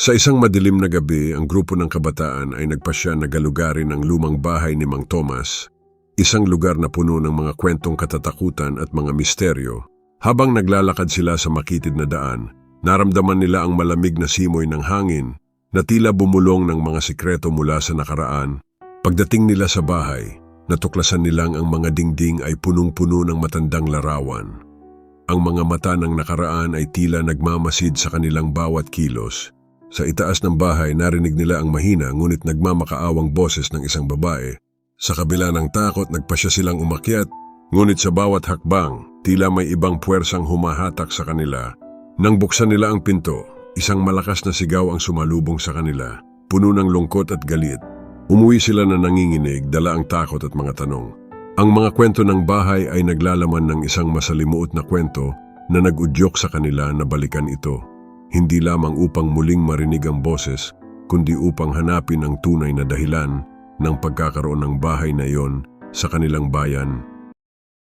Sa isang madilim na gabi, ang grupo ng kabataan ay nagpasya na galugarin ang lumang bahay ni Mang Tomas, isang lugar na puno ng mga kwentong katatakutan at mga misteryo. Habang naglalakad sila sa makitid na daan, naramdaman nila ang malamig na simoy ng hangin na tila bumulong ng mga sikreto mula sa nakaraan. Pagdating nila sa bahay, natuklasan nilang ang mga dingding ay punong-puno ng matandang larawan. Ang mga mata ng nakaraan ay tila nagmamasid sa kanilang bawat kilos. Sa itaas ng bahay, narinig nila ang mahina ngunit nagmamakaawang boses ng isang babae. Sa kabila ng takot, nagpasya silang umakyat, ngunit sa bawat hakbang, tila may ibang puwersang humahatak sa kanila. Nang buksan nila ang pinto, isang malakas na sigaw ang sumalubong sa kanila, puno ng lungkot at galit. Umuwi sila na nanginginig, dala ang takot at mga tanong. Ang mga kwento ng bahay ay naglalaman ng isang masalimuot na kwento na nag-udyok sa kanila na balikan ito. Hindi lamang upang muling marinig ang boses, kundi upang hanapin ang tunay na dahilan ng pagkakaroon ng bahay na iyon sa kanilang bayan